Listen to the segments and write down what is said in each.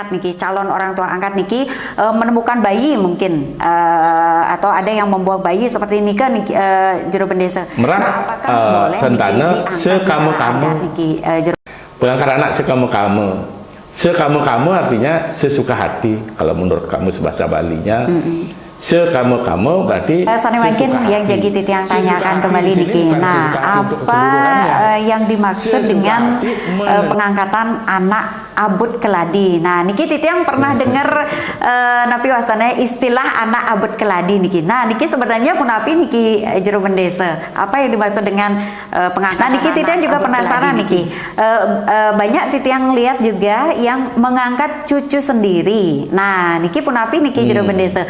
angkat niki, calon orang tua angkat niki menemukan bayi mungkin atau ada yang membuang bayi seperti nikah niki jero bendesa. Meras sentana sekamu-kamu. Pengangkat anak sekamu-kamu. Sekamu-kamu artinya sesuka hati kalau menurut kamu bahasa Balinya. Sekamu-kamu berarti mungkin yang jadi titiang tanyakan kembali niki. Nah, apa yang dimaksud dengan pengangkatan anak abut keladi? Nah, niki titiang pernah dengar napi wastana istilah anak abut keladi niki. Nah, niki sebenarnya punapi niki jero bendesa. Apa yang dimaksud dengan pengangkatan? Nah, niki titiang juga penasaran niki. Banyak titiang lihat juga yang mengangkat cucu sendiri. Nah, niki punapi niki jero bendesa.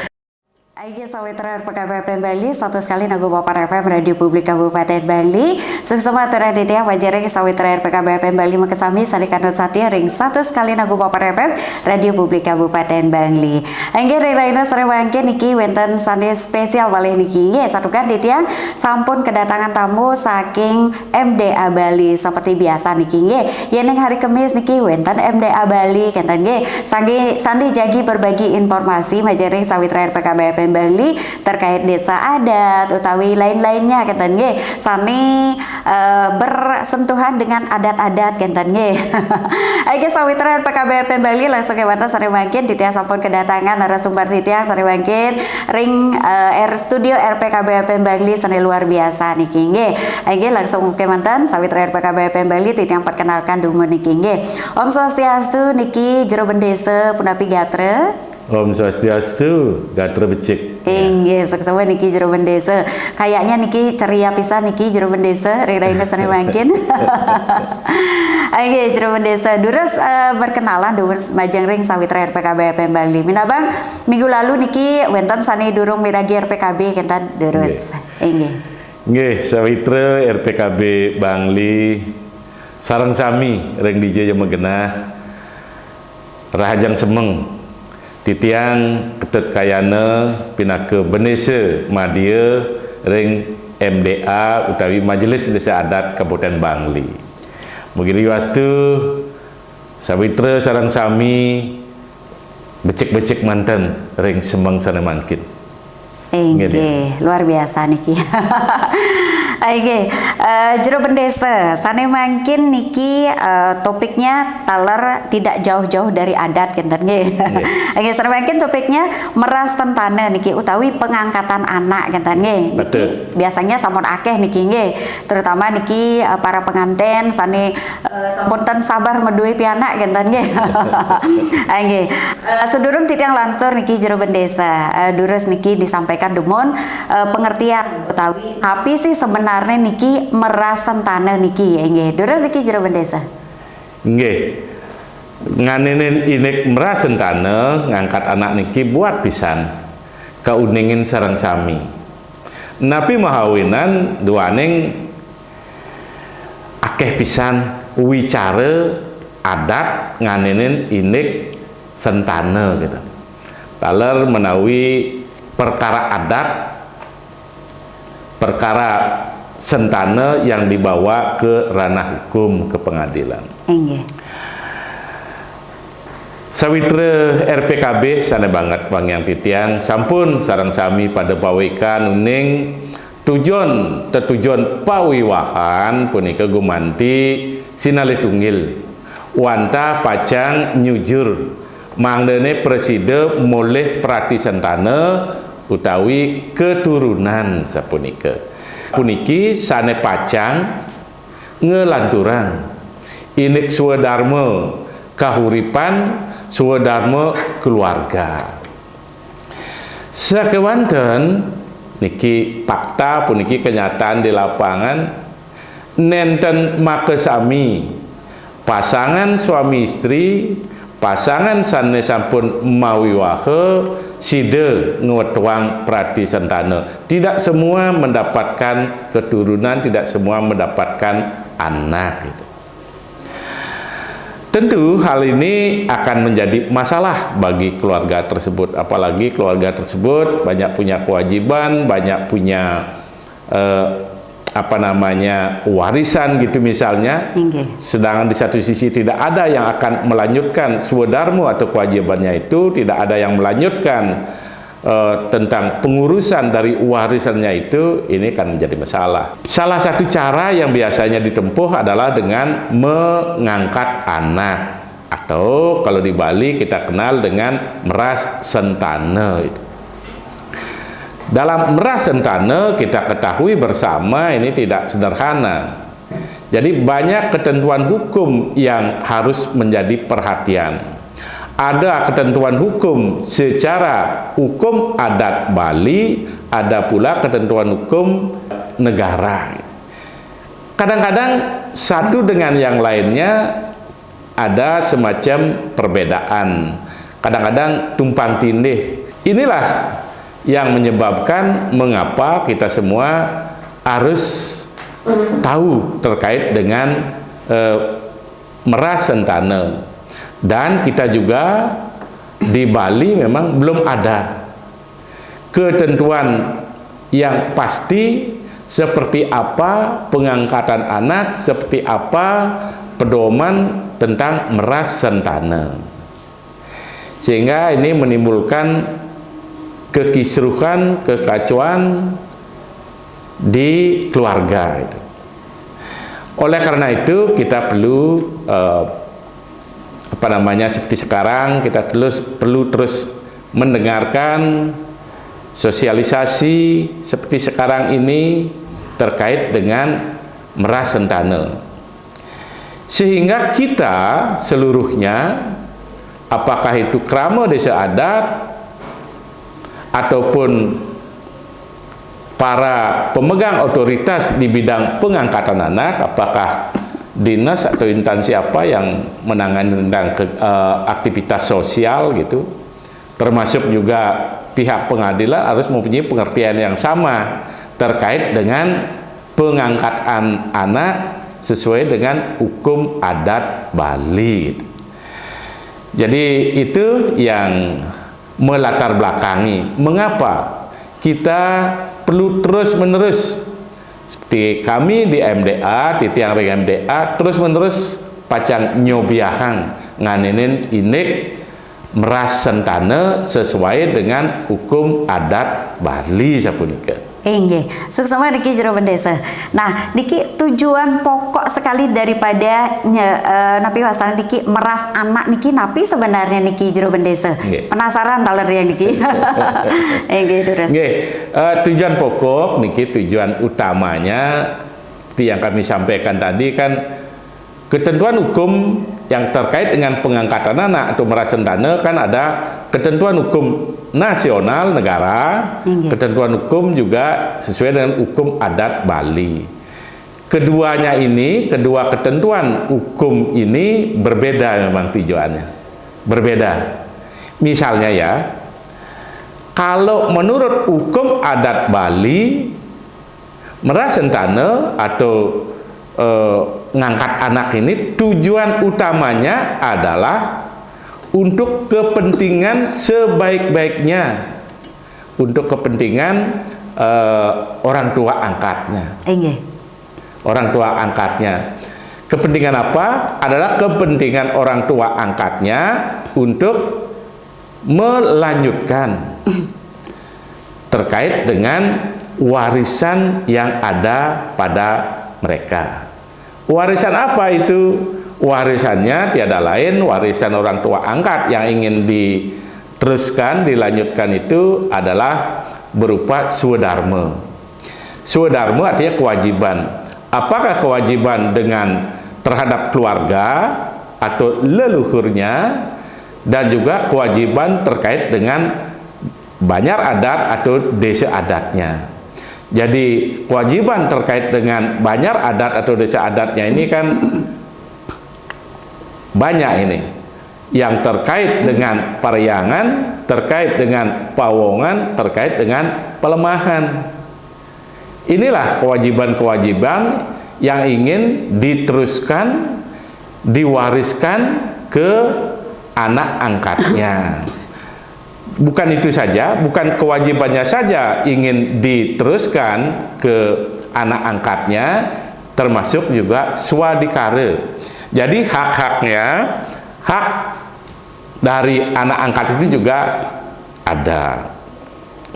Aigi sawitra RPKB Bali satu sekali nagu Bapak FM Radio Publik Kabupaten Bali suksema terade dia wajare sawitra RPKB Bali makasami sarikanut satya ring satu sekali nagu Bapak FM Radio Publik Kabupaten Bali. Angge ring-ringna sore wangke niki wenten Sunday spesial walih niki ye satukan ditiang sampun kedatangan tamu saking MDA Bali seperti biasa niki ye yeneng hari Kamis niki wenten MDA Bali kenten ye sandi jagi berbagi informasi majaring sawitra RPKB Bali terkait desa adat utawi lain-lainnya kenten nggih sami bersentuhan dengan adat-adat kenten nggih. Aige sawitra RPKB Bali langsung kewatan sare mangkin ditia sampun kedatangan narasumber titia sare mangkin ring studio RPKB Bali sane luar biasa niki nggih. Aige langsung kemantan sawitra RPKB Bali titia perkenalkan dumun niki nggih. Om Swastiastu niki jero bendesa punapi gatre. Om Swastiastu, gatra becik. Inggih, seksama niki jero bendesa. Kayaknya niki ceria pisan niki jero bendesa, ring-ringna sane mangkin. Inggih, jero bendesa. Durus berkenalan durus majeng ring sawitra RPKB Bali. Minabang minggu lalu niki wenten sane durung miragi RPKB kentan durus. Inggih. Nggih, sawitra RPKB Bangli sareng sami ring DJ yang megena rahajang semeng titiang ketut kayana pinake benese madia ring MDA utawi Majelis Desa Adat Kabupaten Bangli. Mugi wastu sawitra sareng sami becik-becik manten ring semeng sana mangkin. Inggih, luar biasa niki. Oke, jero bendesa sane mangkin niki topiknya taler tidak jauh-jauh dari adat kenten nggih. Oke, sane mangkin topiknya meras tentana niki utawi pengangkatan anak kenten nggih. Niki biasanya sampun akeh niki nggih. Terutama niki para pengantin sane sampun sabar meduwi pianak kenten nggih. Nggih. Sedurung titiang lantur niki jero bendesa. Durus niki disampaikan dumun pengertian utawi tapi sih sebenarnya niki meras tentana niki nggih. Durus niki jero bendesa. Nggih. Nganene inek meras tentana ngangkat anak niki buat pisan kauningin sareng sami. Napi mahawinan duaning akeh pisan wicara adat nganenen inek sentana gitu. Taler menawi perkara adat, perkara sentana yang dibawa ke ranah hukum, ke pengadilan. Enggih. Sawitra RPKB sana banget Bang yang titiang sampun sarang sami pada pawikan uning tujuan pawiwahan punika gumanti sinalih tunggil wanta pacang nyujur mangdene preside moleh prati sentana utawi keturunan sapunika puniki sane pacang ngelanturan inik swadharma kahuripan swadharma keluarga sakewanten niki fakta puniki kenyataan di lapangan nenten makesami pasangan suami istri pasangan sane sampun mawiwahe side ngwetuang prati sentana tidak semua mendapatkan keturunan, tidak semua mendapatkan anak gitu. Tentu hal ini akan menjadi masalah bagi keluarga tersebut, apalagi keluarga tersebut banyak punya kewajiban, banyak punya warisan gitu misalnya. Inggih. Sedangkan di satu sisi tidak ada yang akan melanjutkan swadarma atau kewajibannya itu, tidak ada yang melanjutkan tentang pengurusan dari warisannya itu, ini kan menjadi masalah. Salah satu cara yang biasanya ditempuh adalah dengan mengangkat anak, atau kalau di Bali kita kenal dengan meras sentana. Dalam meras sentana kita ketahui bersama ini tidak sederhana. Jadi banyak ketentuan hukum yang harus menjadi perhatian. Ada ketentuan hukum secara hukum adat Bali, ada pula ketentuan hukum negara. Kadang-kadang satu dengan yang lainnya ada semacam perbedaan, kadang-kadang tumpang tindih. Inilah yang menyebabkan mengapa kita semua harus tahu terkait dengan meras sentana. Dan kita juga di Bali memang belum ada ketentuan yang pasti seperti apa pengangkatan anak, seperti apa pedoman tentang meras sentana. Sehingga ini menimbulkan kekisruhan, kekacauan di keluarga. Oleh karena itu kita perlu seperti sekarang kita perlu terus mendengarkan sosialisasi seperti sekarang ini terkait dengan meras sentana, sehingga kita seluruhnya, apakah itu krama desa adat ataupun para pemegang otoritas di bidang pengangkatan anak, apakah dinas atau instansi apa yang menangani tentang aktivitas sosial gitu, termasuk juga pihak pengadilan harus mempunyai pengertian yang sama terkait dengan pengangkatan anak sesuai dengan hukum adat Bali. Jadi itu yang melatar belakangi mengapa kita perlu terus-menerus, seperti kami di MDA, di tiang ring MDA, terus-menerus pacang nyobiahang nganenin inik meras sentana sesuai dengan hukum adat Bali sapunika. Nggih, suksema niki jero bendesa. Nah, niki tujuan pokok sekali daripada napi wasal niki meras anak niki napi sebenarnya niki jero bendesa. Penasaran taler ya niki. Nggih, terus. Nggih, tujuan pokok niki, tujuan utamanya seperti yang kami sampaikan tadi kan, ketentuan hukum yang terkait dengan pengangkatan anak atau meras sentana kan ada ketentuan hukum nasional negara, ketentuan hukum juga sesuai dengan hukum adat Bali. Keduanya ini, kedua ketentuan hukum ini berbeda memang tujuannya. Berbeda. Misalnya ya, kalau menurut hukum adat Bali, meras sentana atau ngangkat anak ini tujuan utamanya adalah untuk kepentingan sebaik-baiknya, untuk kepentingan orang tua angkatnya. Orang tua angkatnya. Kepentingan apa? Adalah kepentingan orang tua angkatnya untuk melanjutkan terkait dengan warisan yang ada pada mereka. Warisan apa itu? Warisannya tiada lain, warisan orang tua angkat yang ingin diteruskan, dilanjutkan itu adalah berupa swadharma. Swadharma artinya kewajiban. Apakah kewajiban dengan terhadap keluarga atau leluhurnya, dan juga kewajiban terkait dengan banjar adat atau desa adatnya. Jadi kewajiban terkait dengan banjar adat atau desa adatnya ini kan banyak ini, yang terkait dengan pariangan, terkait dengan pawongan, terkait dengan pelemahan. Inilah kewajiban-kewajiban yang ingin diteruskan, diwariskan ke anak angkatnya. Bukan itu saja, bukan kewajibannya saja ingin diteruskan ke anak angkatnya, termasuk juga swadikara. Jadi hak-haknya, hak dari anak angkat itu juga ada.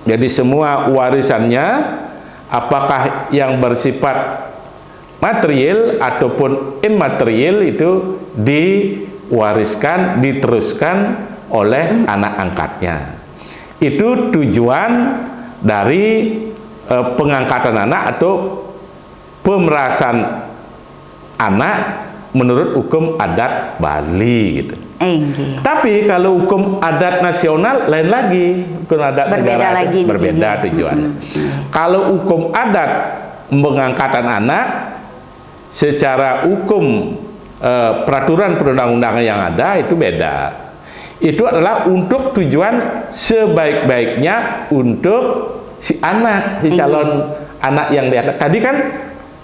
Jadi semua warisannya, apakah yang bersifat material ataupun imaterial, itu diwariskan, diteruskan oleh anak angkatnya. Itu tujuan dari pengangkatan anak atau pemerasan anak menurut hukum adat Bali gitu. Tapi kalau hukum adat nasional lain lagi, hukum adat berbeda negara lagi, berbeda tujuannya. Kalau hukum adat pengangkatan anak secara hukum peraturan perundang-undangan yang ada itu beda. Itu adalah untuk tujuan sebaik-baiknya untuk si anak, si calon anak yang diangkat. Tadi kan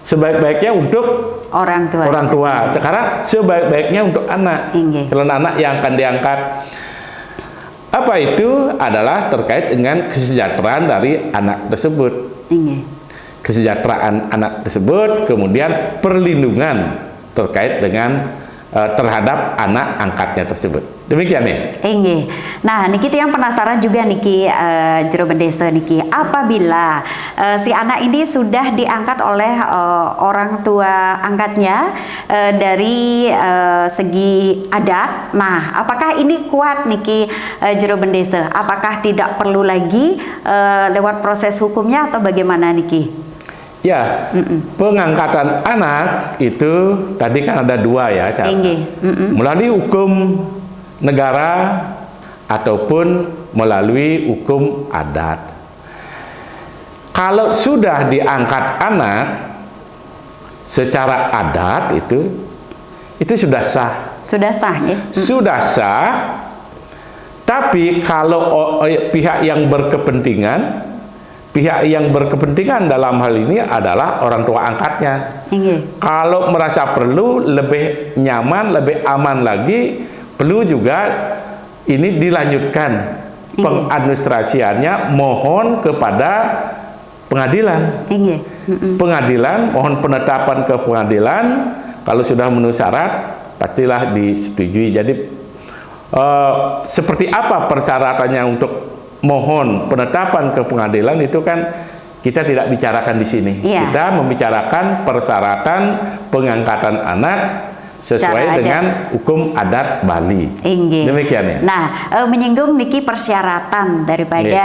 sebaik-baiknya untuk orang tua. Sekarang sebaik-baiknya untuk anak, calon anak yang akan diangkat. Apa itu? Adalah terkait dengan kesejahteraan dari anak tersebut. Kesejahteraan anak tersebut, kemudian perlindungan terkait dengan terhadap anak angkatnya tersebut. Demikian nih. Nah, niki yang penasaran juga niki Jero Bendesa niki, apabila si anak ini sudah diangkat oleh orang tua angkatnya dari segi adat. Nah, apakah ini kuat niki Jero Bendesa? Apakah tidak perlu lagi lewat proses hukumnya atau bagaimana niki? Ya, pengangkatan anak itu tadi kan ada dua ya, melalui hukum negara ataupun melalui hukum adat. Kalau sudah diangkat anak secara adat itu sudah sah. Sudah sah ya? Sudah sah. Tapi kalau pihak yang berkepentingan, dalam hal ini adalah orang tua angkatnya. Kalau merasa perlu, lebih nyaman, lebih aman lagi, perlu juga ini dilanjutkan pengadministrasiannya, mohon kepada pengadilan. Pengadilan, mohon penetapan ke pengadilan. Kalau sudah memenuhi syarat, pastilah disetujui. Jadi seperti apa persyaratannya untuk mohon penetapan ke pengadilan itu kan kita tidak bicarakan di sini. Kita membicarakan persyaratan pengangkatan anak sesuai dengan hukum adat Bali. Demikian ya. Nah, menyinggung niki persyaratan daripada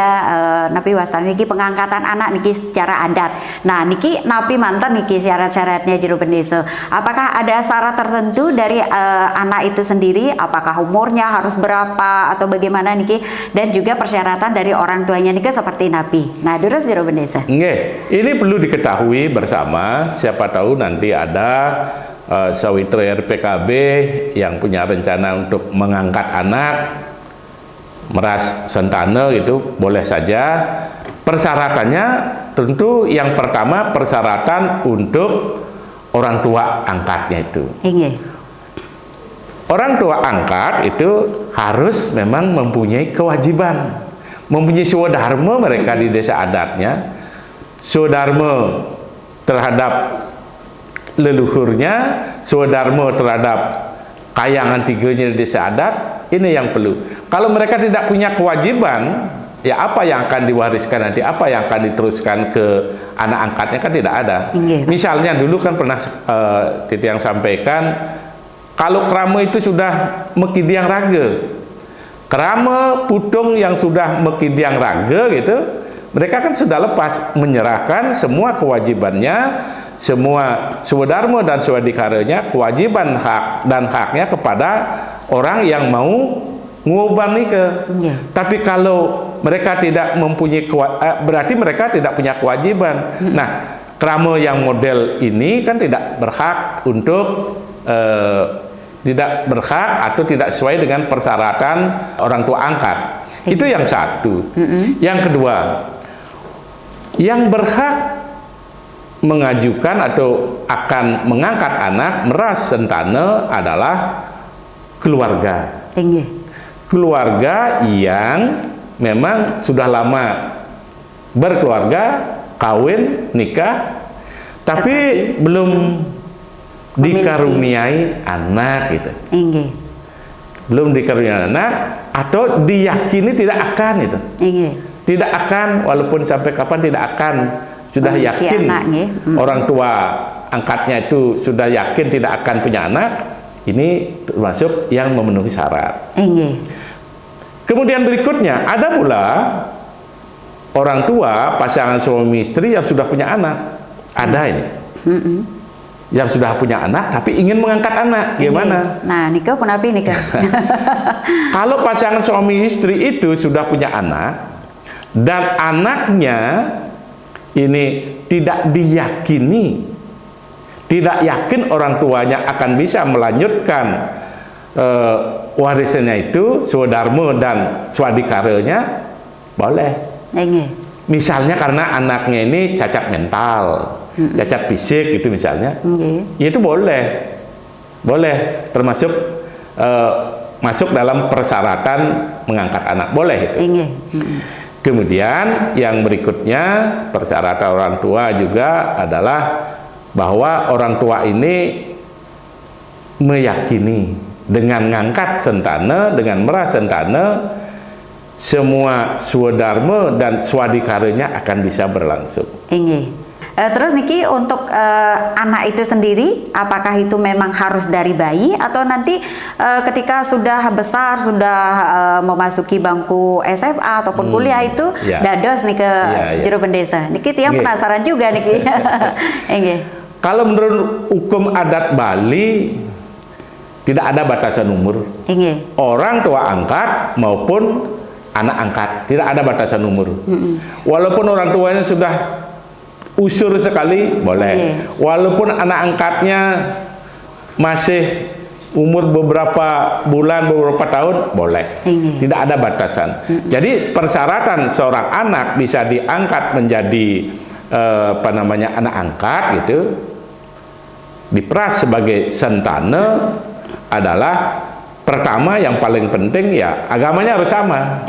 napi wastani niki pengangkatan anak niki secara adat. Nah, niki napi mantan niki syarat-syaratnya Jero Bendesa. Apakah ada syarat tertentu dari anak itu sendiri? Apakah umurnya harus berapa atau bagaimana niki? Dan juga persyaratan dari orang tuanya niki seperti napi. Nah, terus Jero Bendesa. Ini perlu diketahui bersama. Siapa tahu nanti ada sawitra RPKB yang punya rencana untuk mengangkat anak, meras sentana, itu boleh saja. Persyaratannya tentu yang pertama persyaratan untuk orang tua angkatnya itu. Orang tua angkat itu harus memang mempunyai kewajiban, mempunyai swadharma mereka di desa adatnya, swadharma terhadap leluhurnya, swadharma terhadap kayangan tiganya di desa adat. Ini yang perlu. Kalau mereka tidak punya kewajiban, ya apa yang akan diwariskan nanti, apa yang akan diteruskan ke anak angkatnya kan tidak ada. Misalnya dulu kan pernah Titi yang sampaikan, kalau krama itu sudah mekidiang raga, krama putung yang sudah mekidiang raga gitu, mereka kan sudah lepas menyerahkan semua kewajibannya, semua swadharma dan swadikaranya, kewajiban hak dan haknya kepada orang yang mau ngubah nikah. Tapi kalau mereka tidak mempunyai berarti mereka tidak punya kewajiban. Nah, krama yang model ini kan tidak berhak untuk tidak berhak atau tidak sesuai dengan persyaratan orang tua angkat. Itu yang satu. Yang kedua, yang berhak mengajukan atau akan mengangkat anak meras sentana adalah keluarga. Keluarga yang memang sudah lama berkeluarga, kawin, nikah, tapi belum dikaruniai anak gitu. Inggih. Belum dikaruniai anak atau diyakini tidak akan itu. Inggih. Tidak akan, walaupun sampai kapan tidak akan, sudah yakin anak, orang tua angkatnya itu sudah yakin tidak akan punya anak, ini termasuk yang memenuhi syarat. Inggih. Kemudian berikutnya ada pula orang tua pasangan suami istri yang sudah punya anak, ada ini. Yang sudah punya anak tapi ingin mengangkat anak, gimana? Nah, nikah pun apa nikah? Kalau pasangan suami istri itu sudah punya anak dan anaknya ini tidak diyakini, tidak yakin orang tuanya akan bisa melanjutkan warisannya itu, swadharma dan swadikaranya, boleh. Misalnya karena anaknya ini cacat mental, cacat fisik gitu misalnya, ya itu boleh, termasuk masuk dalam persyaratan mengangkat anak, boleh itu. Kemudian yang berikutnya persyaratan orang tua juga adalah bahwa orang tua ini meyakini dengan ngangkat sentana, dengan merah sentana, semua swadharma dan swadikaranya akan bisa berlangsung. Terus niki untuk anak itu sendiri, apakah itu memang harus dari bayi atau nanti ketika sudah besar, sudah memasuki bangku SMA ataupun kuliah itu dados nih ke jero pendesa. Niki tiang penasaran juga niki. Kalau menurut hukum adat Bali tidak ada batasan umur. Orang tua angkat maupun anak angkat tidak ada batasan umur. Walaupun orang tuanya sudah usur sekali boleh, walaupun anak angkatnya masih umur beberapa bulan, beberapa tahun boleh, tidak ada batasan. Jadi persyaratan seorang anak bisa diangkat menjadi anak angkat gitu, diperas sebagai sentana adalah pertama yang paling penting ya agamanya harus sama.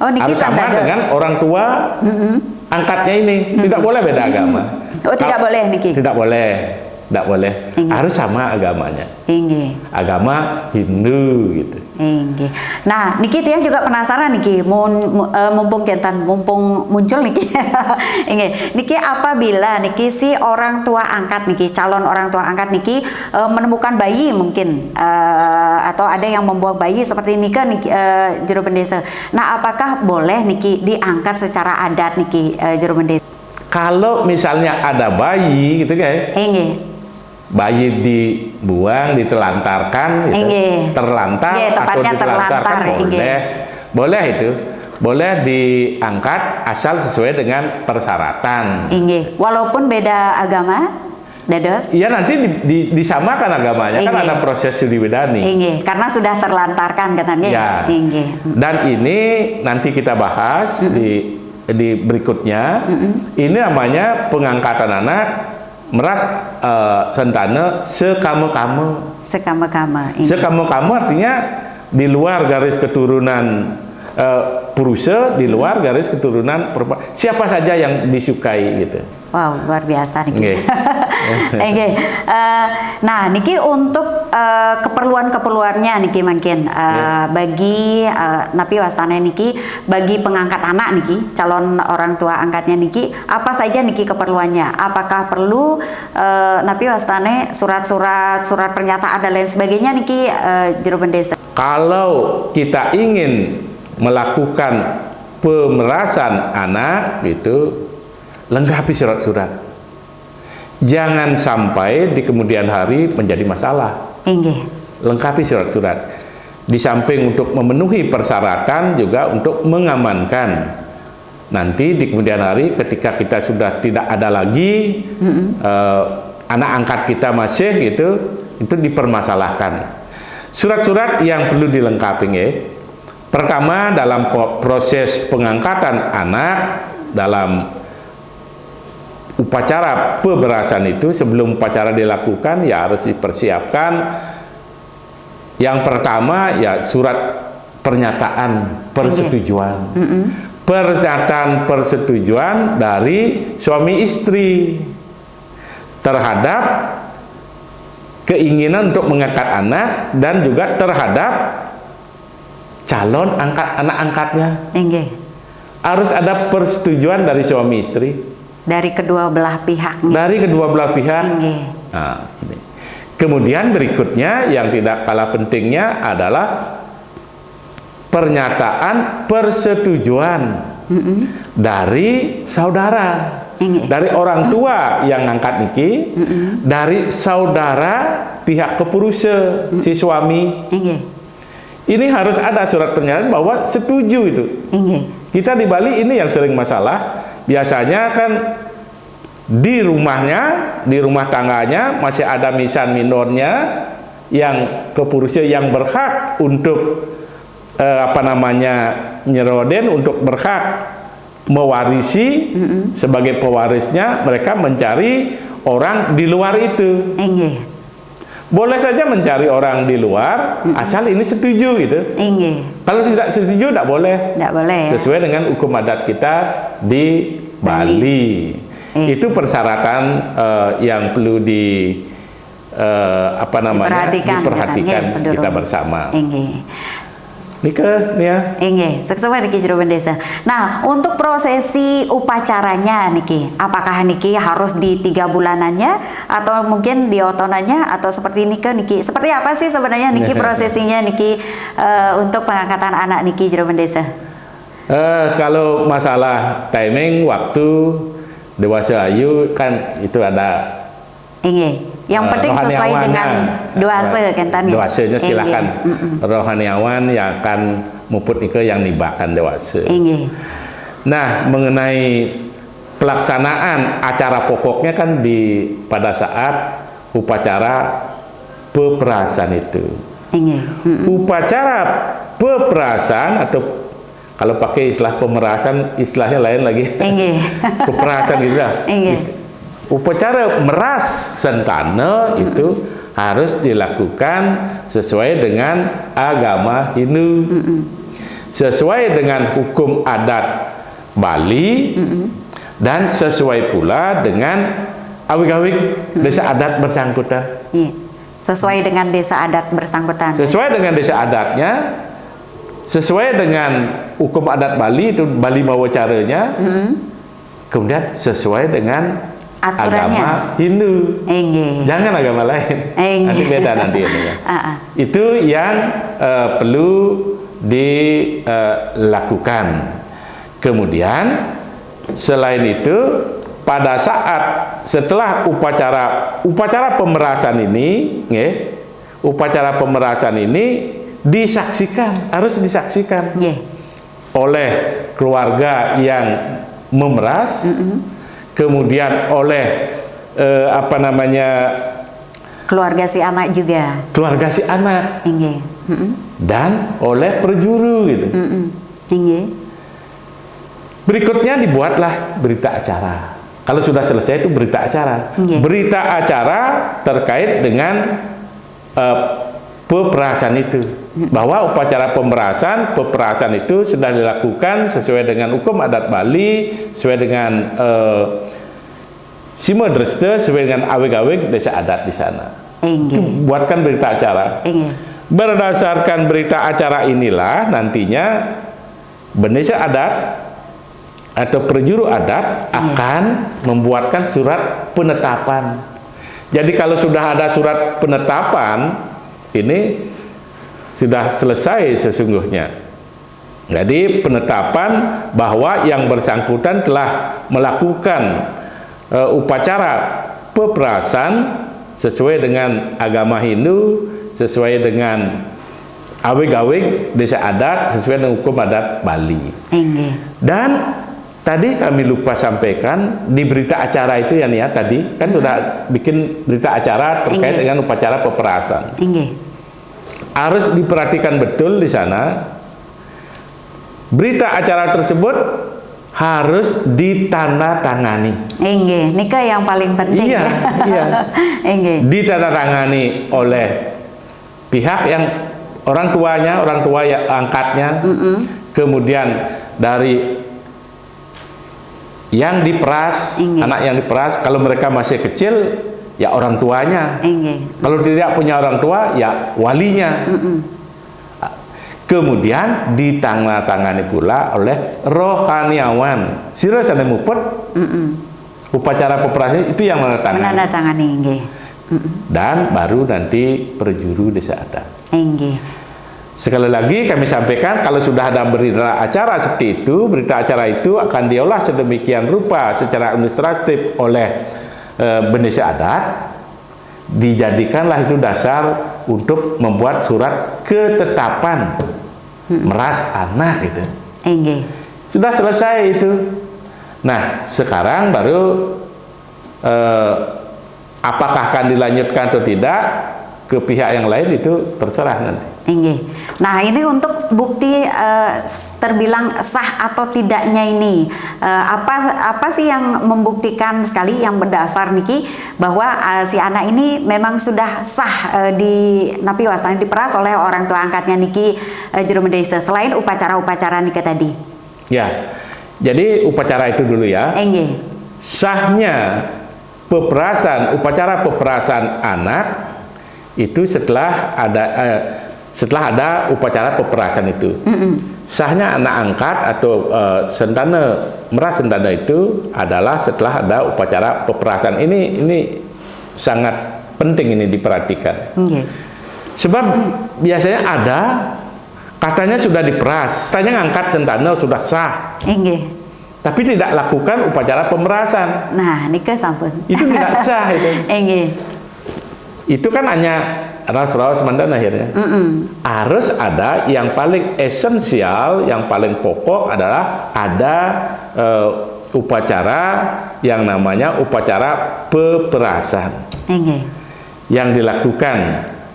Harus sama dengan orang tua angkatnya ini, tidak boleh beda agama. Tidak boleh niki. Tidak boleh. Harus sama agamanya. Agama Hindu gitu. Nah, niki tiang juga penasaran niki, mumpung muncul niki. Niki apabila niki si orang tua angkat niki, calon orang tua angkat niki menemukan bayi mungkin atau ada yang membuang bayi seperti nikah niki jero pendesa. Nah, apakah boleh niki diangkat secara adat niki jero pendesa? Kalau misalnya ada bayi gitu kan? Bayi dibuang, ditelantarkan, gitu. Terlantar atau ditelantarkan boleh itu, boleh diangkat asal sesuai dengan persyaratan. Walaupun beda agama, dados? Iya nanti disamakan agamanya, kan ada proses studi bedani. Karena sudah terlantarkan katanya. Ya. Dan ini nanti kita bahas di berikutnya. Ini namanya pengangkatan anak meras sentana sekama-kama. Sekama-kama artinya di luar garis keturunan purusa, di luar garis keturunan perempuan. Siapa saja yang disukai gitu. Wow, luar biasa niki. Nah, niki untuk keperluan-keperluannya niki mungkin bagi napi wastana niki, bagi pengangkat anak niki, calon orang tua angkatnya niki, apa saja niki keperluannya? Apakah perlu napi wastane surat pernyataan dan lain sebagainya niki jero pendesa? Kalau kita ingin melakukan pemerasan anak itu lengkapi surat-surat. Jangan sampai di kemudian hari menjadi masalah. Lengkapi surat-surat. Di samping untuk memenuhi persyaratan juga untuk mengamankan. Nanti di kemudian hari ketika kita sudah tidak ada lagi anak angkat kita masih gitu, itu dipermasalahkan. Surat-surat yang perlu dilengkapi pertama dalam proses pengangkatan anak dalam upacara pemerasan itu, sebelum upacara dilakukan ya harus dipersiapkan. Yang pertama ya surat pernyataan persetujuan. Pernyataan persetujuan dari suami istri. terhadap keinginan untuk mengangkat anak dan juga terhadap calon anak angkatnya. Inggih. Harus ada persetujuan dari suami istri. Dari kedua belah pihak. Dari kedua belah pihak. Inggih. Nah, ini. Kemudian berikutnya yang tidak kalah pentingnya adalah pernyataan persetujuan dari saudara. Dari orang tua yang ngangkat niki, dari saudara pihak kepurusa si suami. Ini harus ada surat pernyataan bahwa setuju itu. Kita di Bali ini yang sering masalah. Biasanya kan di rumahnya, di rumah tangganya masih ada misan minornya yang kepurusa yang berhak untuk nyeroden, untuk berhak mewarisi. Sebagai pewarisnya mereka mencari orang di luar itu. Boleh saja mencari orang di luar asal ini setuju gitu. Kalau tidak setuju tidak boleh. Tidak boleh. Sesuai dengan hukum adat kita di Bali. Itu persyaratan yang perlu diperhatikan kita bersama. Nika, Nia. Sesuai niki jero desa. Nah, untuk prosesi upacaranya niki, apakah niki harus di 3 bulanannya atau mungkin di otonannya atau seperti niki? Seperti apa sih sebenarnya niki prosesinya niki untuk pengangkatan anak niki jero desa? Kalau masalah timing waktu dewasa ayu kan itu ada. Yang penting sesuai dengan doasa kan tadi. Doasanya silakan rohaniawan yang akan muput itu yang nibakan dewasa. Nah, mengenai pelaksanaan acara pokoknya kan pada saat upacara peperasan itu. Upacara peperasan atau kalau pakai istilah pemerasan, istilahnya lain lagi. Peperasan gitu lah. Upacara meras sentana itu harus dilakukan sesuai dengan agama Hindu, sesuai dengan hukum adat Bali, dan sesuai pula dengan awik-awik desa adat bersangkutan. Sesuai dengan desa adat bersangkutan. Sesuai dengan desa adatnya, sesuai dengan hukum adat Bali itu Bali mawa caranya, kemudian sesuai dengan aturannya. Agama Hindu. Jangan agama lain. Nanti beda nanti ya. Itu yang perlu dilakukan. Kemudian selain itu pada saat setelah upacara pemerasan ini, upacara pemerasan ini disaksikan, harus disaksikan oleh keluarga yang memeras. Kemudian oleh keluarga si anak juga. Keluarga si anak. Dan oleh perjuru gitu. Berikutnya dibuatlah berita acara. Kalau sudah selesai itu berita acara. Berita acara terkait dengan peperasan itu. Bahwa upacara peperasan itu sudah dilakukan sesuai dengan hukum adat Bali, sesuai dengan Sima Dresta, sesuai dengan awik-awik desa adat di sana. Buatkan berita acara. Berdasarkan berita acara inilah nantinya bendesa adat atau perjuru adat akan membuatkan surat penetapan. Jadi kalau sudah ada surat penetapan, ini sudah selesai sesungguhnya. Jadi penetapan bahwa yang bersangkutan telah melakukan upacara peperasan sesuai dengan agama Hindu, sesuai dengan awik-awik desa adat, sesuai dengan hukum adat Bali. Dan tadi kami lupa sampaikan di berita acara itu ya Nia, tadi kan sudah bikin berita acara terkait dengan upacara peperasan. Harus diperhatikan betul di sana. Berita acara tersebut harus ditandatangani. Nika yang paling penting. Iya. Ditandatangani oleh pihak yang orang tua yang angkatnya. Kemudian dari yang diperas, anak yang diperas, kalau mereka masih kecil ya orang tuanya. Kalau tidak punya orang tua, ya walinya. Kemudian ditandatangani pula oleh rohaniawan. Sira sana mupet. Upacara peperasaan itu yang menandatangani. Dan baru nanti perjuru desa adat. Sekali lagi kami sampaikan, kalau sudah ada berita acara seperti itu, berita acara itu akan diolah sedemikian rupa secara administratif oleh desa adat, dijadikanlah itu dasar untuk membuat surat ketetapan meras anak gitu. Sudah selesai itu. Nah, sekarang baru apakah akan dilanjutkan atau tidak ke pihak yang lain itu terserah nanti. Nah, ini untuk bukti terbilang sah atau tidaknya ini, apa sih yang membuktikan sekali yang berdasar niki bahwa si anak ini memang sudah sah di napi wastani diperas oleh orang tua angkatnya niki jero desa, selain upacara-upacara niki tadi. Ya, jadi upacara itu dulu ya. Sahnya peperasan, upacara peperasan anak itu setelah ada upacara peperasan itu. Sahnya anak angkat atau meras sentana itu adalah setelah ada upacara peperasan. Ini sangat penting ini diperhatikan. Sebab biasanya ada katanya sudah diperas, katanya ngangkat sentana sudah sah. Tapi tidak lakukan upacara pemerasan. Nah, nikah sampun. Itu tidak sah itu. Itu kan hanya ras-ras mandan akhirnya. Harus ada yang paling esensial, yang paling pokok adalah ada upacara yang namanya upacara peperasan. Yang dilakukan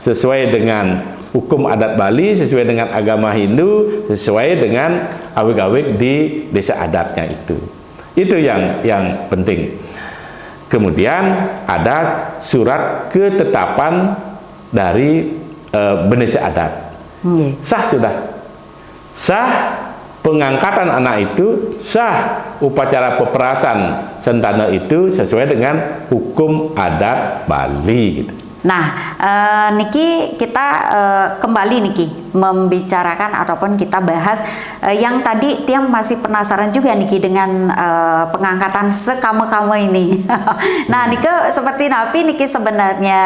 sesuai dengan hukum adat Bali, sesuai dengan agama Hindu, sesuai dengan awik-awik di desa adatnya itu. Itu yang penting. Kemudian ada surat ketetapan dari desa adat. Sah sudah. Sah pengangkatan anak itu, sah upacara peperasan sentana itu sesuai dengan hukum adat Bali gitu. Nah, niki kita kembali niki membicarakan ataupun kita bahas yang tadi Tiang masih penasaran juga niki dengan pengangkatan sekamu-kamu ini. Nah, niki seperti napi niki sebenarnya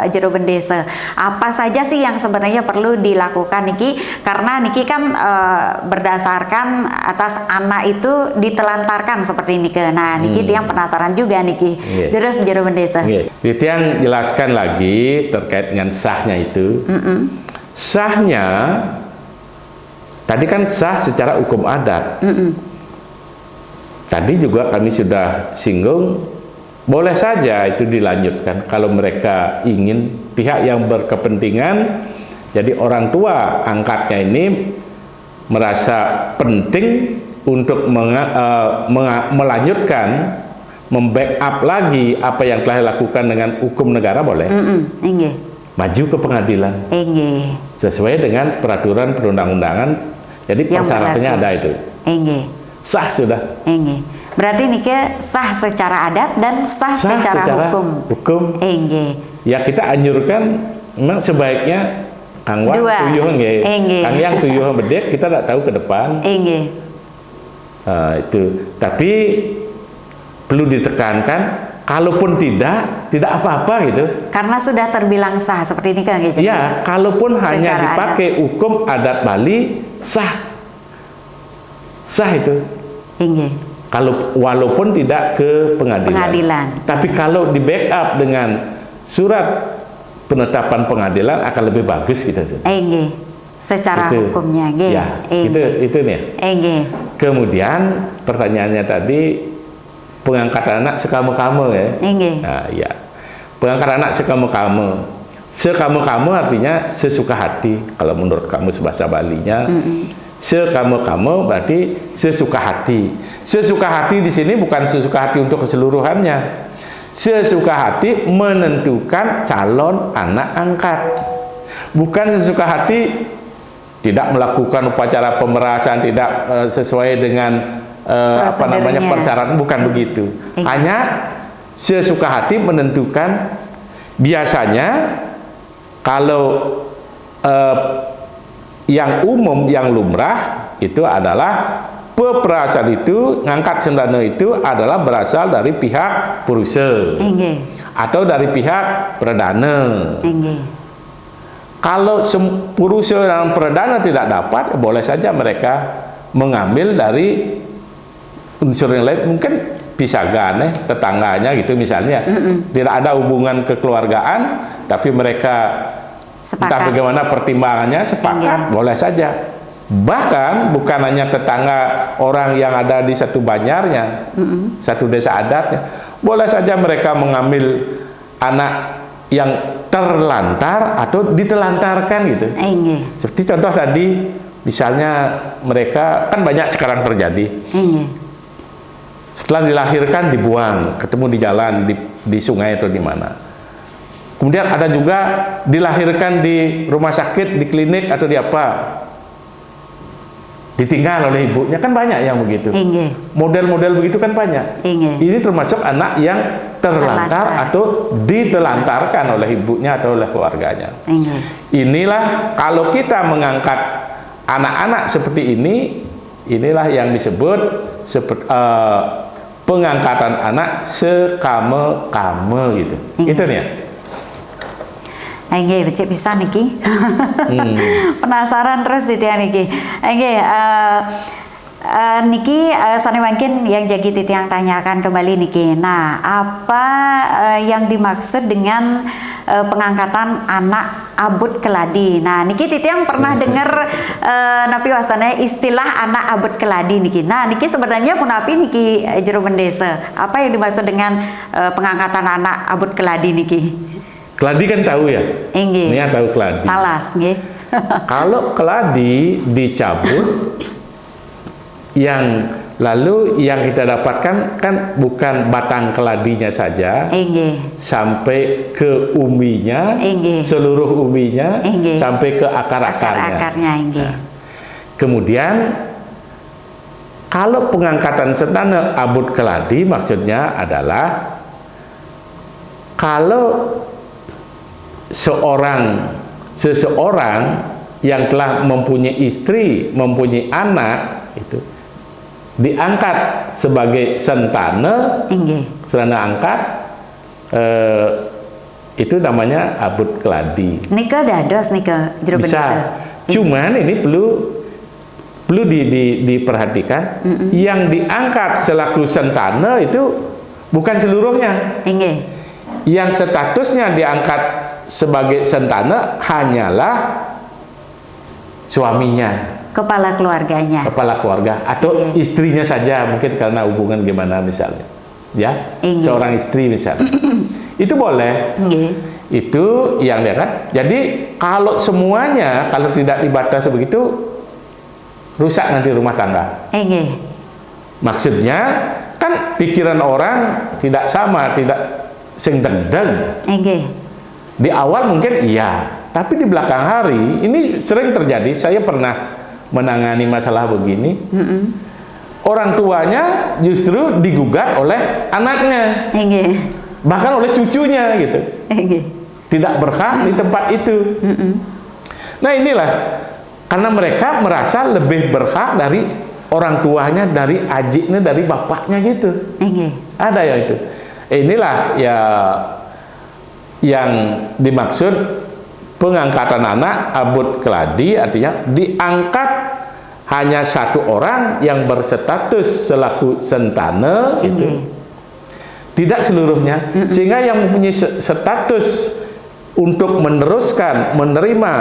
jero bendesa. Apa saja sih yang sebenarnya perlu dilakukan niki? Karena niki kan berdasarkan atas anak itu ditelantarkan seperti niki. Nah, niki Tiang penasaran juga niki. Terus jero bendesa. Tiang jelaskan lagi terkait dengan sahnya itu. Sahnya tadi kan sah secara hukum adat. Tadi juga kami sudah singgung, boleh saja itu dilanjutkan kalau mereka ingin, pihak yang berkepentingan, jadi orang tua angkatnya ini merasa penting untuk melanjutkan, membackup lagi apa yang telah dilakukan dengan hukum negara, boleh. Maju ke pengadilan. Sesuai dengan peraturan perundang-undangan. Jadi persyaratannya ada itu. Sah sudah. Berarti niki sah secara adat dan sah secara hukum. Ya, kita anjurkan memang sebaiknya angwat suyuh nggih. Yang suyuh bedek kita tidak tahu ke depan. Itu. Tapi perlu ditekankan, kalaupun tidak apa-apa gitu. Karena sudah terbilang sah seperti ini kan? Ya, kalaupun hanya dipakai hukum adat Bali, sah itu. Kalau walaupun tidak ke pengadilan. Tapi kalau di backup dengan surat penetapan pengadilan akan lebih bagus gitu. Secara itu, hukumnya, ya, itu nih. Kemudian pertanyaannya tadi, pengangkatan anak sekamu-kamu ya. Nah, ya. Pengangkatan anak sekamu-kamu. Sekamu-kamu artinya sesuka hati. Kalau menurut kamu bahasa Balinya, sekamu-kamu berarti sesuka hati. Sesuka hati di sini bukan sesuka hati untuk keseluruhannya. Sesuka hati menentukan calon anak angkat. Bukan sesuka hati tidak melakukan upacara pemerasan, tidak sesuai dengan persyaratan, bukan begitu. Hanya sesuka hati menentukan Biasanya kalau yang umum, yang lumrah itu adalah peperasaan itu, ngangkat sendana itu adalah berasal dari pihak purusa atau dari pihak perdana. Kalau purusa dan perdana tidak dapat, boleh saja mereka mengambil dari unsur yang lain, mungkin pisagan, tetangganya gitu misalnya. Tidak ada hubungan kekeluargaan, tapi mereka entah bagaimana pertimbangannya, sepakat, boleh saja. Bahkan bukan hanya tetangga orang yang ada di satu banyarnya, satu desa adatnya, boleh saja mereka mengambil anak yang terlantar atau ditelantarkan gitu. Seperti contoh tadi, misalnya mereka kan banyak sekarang terjadi. Setelah dilahirkan dibuang, ketemu di jalan, di sungai atau di mana. Kemudian ada juga dilahirkan di rumah sakit, di klinik atau di apa, ditinggal oleh ibunya, kan banyak yang begitu. Model-model begitu kan banyak. Ini termasuk anak yang terlantar atau ditelantarkan oleh ibunya atau oleh keluarganya. Inilah kalau kita mengangkat anak-anak seperti ini, inilah yang disebut pengangkatan anak sekame-kame gitu. Itu nih ya. Nggih, becik pisan niki. Penasaran terus dia niki. Nggih, niki sane mungkin yang jadi titiang tanyakan kembali niki. Nah, apa yang dimaksud dengan pengangkatan anak abut keladi? Nah, niki titiang pernah dengar napi wastana istilah anak abut keladi niki. Nah, niki sebenarnya punapi niki jero bendesa. Apa yang dimaksud dengan pengangkatan anak abut keladi niki? Keladi kan tahu ya? Ini yang tahu keladi. Talas, nggih. Kalau keladi dicabut, yang lalu yang kita dapatkan kan bukan batang keladinya saja, sampai ke uminya, seluruh uminya, sampai ke akar-akarnya. Nah, kemudian kalau pengangkatan sentana abut keladi maksudnya adalah kalau seseorang yang telah mempunyai istri, mempunyai anak, itu diangkat sebagai sentana, sentana angkat, itu namanya abut keladi. Nika dados nika jero bisa. Cuman ini perlu diperhatikan, yang diangkat selaku sentana itu bukan seluruhnya. Yang statusnya diangkat sebagai sentana hanyalah suaminya, kepala keluarganya, kepala keluarga, atau istrinya saja, mungkin karena hubungan gimana misalnya, ya, seorang istri misalnya. Itu boleh. Itu yang dia kan. Jadi kalau semuanya, kalau tidak dibatasi begitu, rusak nanti rumah tangga. Maksudnya kan pikiran orang tidak sama, tidak sing dendeng. Di awal mungkin iya, tapi di belakang hari ini sering terjadi. Saya pernah menangani masalah begini. Orang tuanya justru digugat oleh anaknya, bahkan oleh cucunya gitu. Tidak berhak di tempat itu. Nah inilah karena mereka merasa lebih berhak dari orang tuanya, dari ajiknya, dari bapaknya gitu. Ada ya itu. Inilah ya yang dimaksud pengangkatan anak abut keladi, artinya diangkat hanya satu orang yang berstatus selaku sentana, itu tidak seluruhnya, sehingga yang mempunyai status untuk meneruskan menerima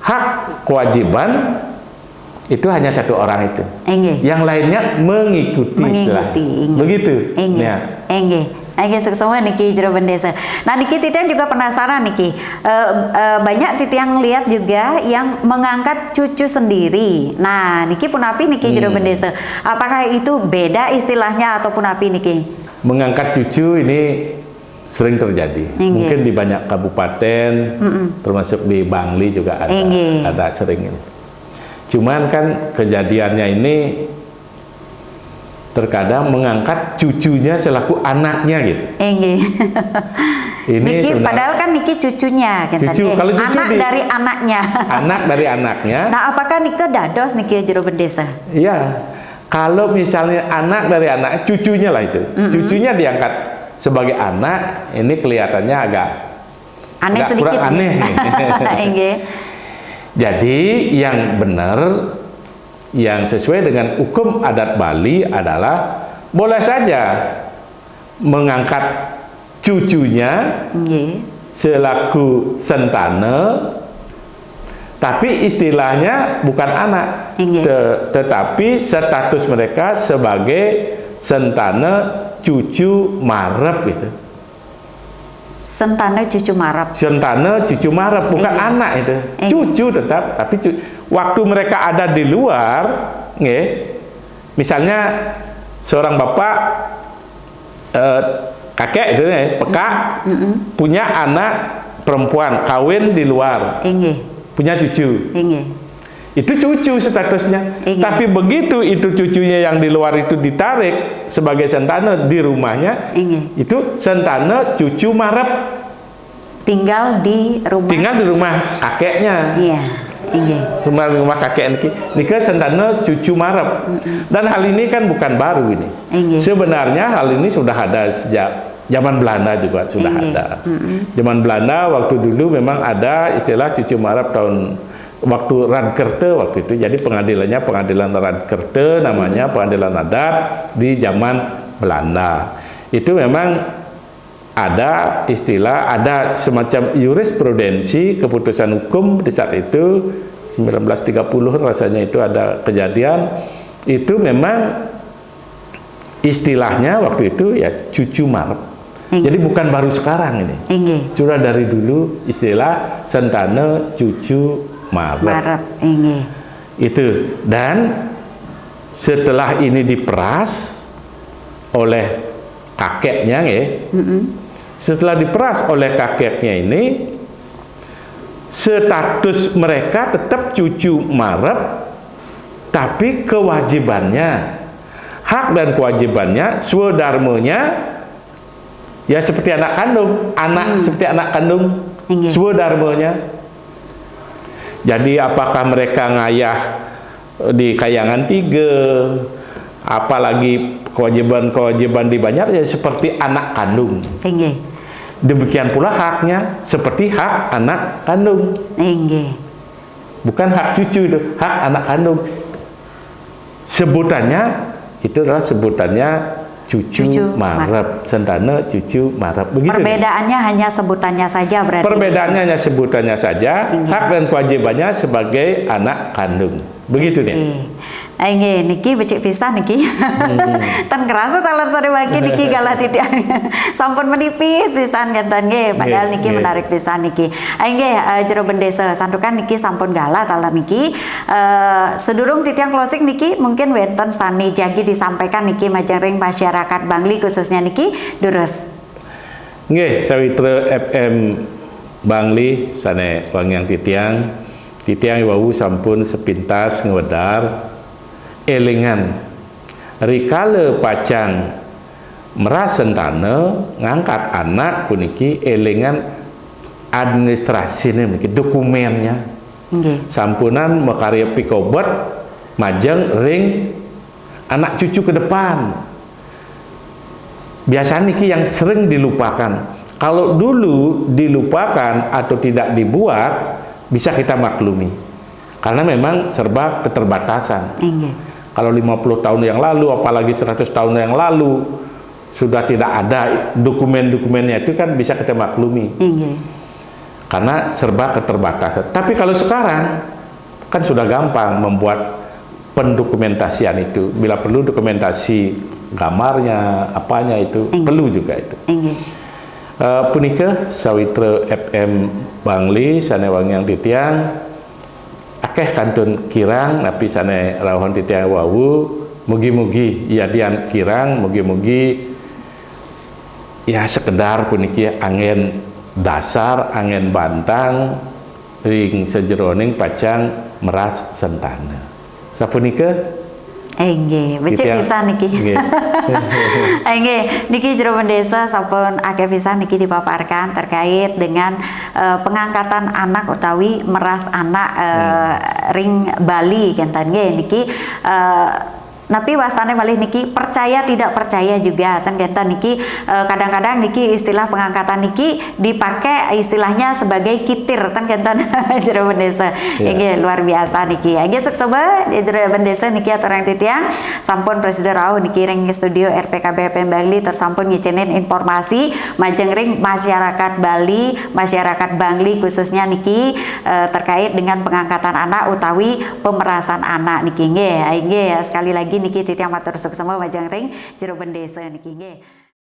hak kewajiban itu hanya satu orang itu. Yang lainnya mengikuti. Begitu. Semua niki jero bendesa. Nah niki titian juga penasaran niki. Banyak titian lihat juga yang mengangkat cucu sendiri. Nah niki punapi niki jero bendesa. Apakah itu beda istilahnya ataupun api niki? Mengangkat cucu ini sering terjadi. Mungkin di banyak kabupaten, termasuk di Bangli juga ada sering ini. Cuman kan kejadiannya ini terkadang mengangkat cucunya selaku anaknya gitu. Ini Niki sebenarnya- padahal kan Niki cucunya kan Cucu, tadi. kalau cucu Anak dari anaknya. Anak dari anaknya. Nah, apakah Niki dados Niki jero bendesa? Iya. Kalau misalnya anak dari anak, cucunya lah itu. Cucunya diangkat sebagai anak, ini kelihatannya agak Aneh sedikit. kurang aneh. Nggih. Jadi yang benar, yang sesuai dengan hukum adat Bali adalah boleh saja mengangkat cucunya Nggih. selaku sentana, tapi istilahnya bukan anak, Iya. tetapi status mereka sebagai sentana cucu marep itu. Sentana cucu marap. Sentana cucu marep, bukan Iya. anak itu. Iya. Cucu tetap, tapi waktu mereka ada di luar, nggih, misalnya seorang bapak kakek itu pekak punya anak perempuan kawin di luar, Nggih. punya cucu. Nggih. Itu cucu statusnya. Iya. Tapi begitu itu cucunya yang di luar itu ditarik sebagai sentana di rumahnya, Iya. itu sentana cucu marep, Tinggal di rumah. tinggal di rumah kakeknya. Iya. Nggih. Rumah kakek niki sentana cucu marep. Dan hal ini kan bukan baru ini. Iya. Sebenarnya hal ini sudah ada sejak zaman Belanda juga sudah Iya. ada. Zaman Belanda waktu dulu memang ada istilah cucu marep waktu Radkerte waktu itu. Jadi pengadilannya pengadilan Radkerte namanya, pengadilan adat di zaman Belanda. Itu memang ada istilah, ada semacam jurisprudensi keputusan hukum di saat itu 1930 rasanya itu ada kejadian itu memang istilahnya waktu itu ya cucu marep. Iya. Jadi bukan baru sekarang ini. Nggih. Sudah dari dulu istilah sentana cucu marep. Marap. Nggih. Itu. Dan setelah ini diperas oleh kakeknya nggih. Setelah diperas oleh kakeknya ini, status mereka tetap cucu marep, tapi kewajibannya, hak dan kewajibannya, swadarmanya ya seperti anak kandung, seperti anak kandung, Nggih. swadarmanya. Jadi apakah mereka ngayah di Kayangan 3, apalagi kewajiban-kewajiban di Banjar ya seperti anak kandung. Nggih. Demikian pula haknya seperti hak anak kandung. Nggih. Bukan hak cucu itu, hak anak kandung. Sebutannya itu adalah sebutannya cucu marep, sentana cucu marep. Begitu. Perbedaannya hanya sebutannya saja berarti. Perbedaannya hanya sebutannya saja, Nggih. hak dan kewajibannya sebagai anak kandung. Begitu nih. Nggih, niki becik pisan niki. Tan kerasa talar sore pagi niki galah tidak sampun menipis pisan kanten nggih, padahal niki Nggih. menarik pisan niki. Nggih, jero bendesa santukan niki sampun galah talar niki. Sedurung titiang closing niki mungkin wonten sani jagi disampaikan niki majeng masyarakat Bangli khususnya niki durus. Nggih, Sawitra FM Bangli sane wangyang titiang wau sampun sepintas ngewedar elingan rikale pacang meras sentana ngangkat anak puniki elingan administrasi niki dokumennya Nggih. sampunan makarya pikobot majeng ring anak cucu ke depan. Biasanya niki yang sering dilupakan. Kalau dulu dilupakan atau tidak dibuat, bisa kita maklumi. Karena memang serba keterbatasan. Nggih. Kalau 50 tahun yang lalu, apalagi 100 tahun yang lalu, sudah tidak ada dokumen-dokumennya, itu kan bisa kita maklumi. Nggih. Karena serba keterbatasan. Tapi kalau sekarang, kan sudah gampang membuat pendokumentasian itu. Bila perlu dokumentasi gambarnya, apanya itu, perlu juga itu. Nggih. Punika Sawitra FM Bangli sane wangyang titiang akeh kantun kirang napi sane rawon titiang wawu mugi-mugi yadian kirang mugi-mugi ya sekedar puniki angin dasar angin bantang ring sejeroning pacang meras sentana sapunika Nggih, becik Titiang- pisan niki. Nggih. Nggih, niki jero desa sampun akeh pisan niki dipaparkan terkait dengan pengangkatan anak utawi meras anak ring Bali kenten nggih niki Napi wastane malih niki percaya tidak percaya juga ten kenten niki kadang-kadang niki istilah pengangkatan niki dipakai istilahnya sebagai kitir ten kenten jero desa. Nggih luar biasa niki. Nggih suksoba jero desa niki aturang titiang sampun Presiden Rauh niki ring studio RPKB Bali tersampun ngecenin informasi majeng ring masyarakat Bali, masyarakat Bangli khususnya niki terkait dengan pengangkatan anak utawi pemerasan anak niki nggih. Nggih sekali lagi niki titiang matur suksema majeng ring jero desa niki nggih.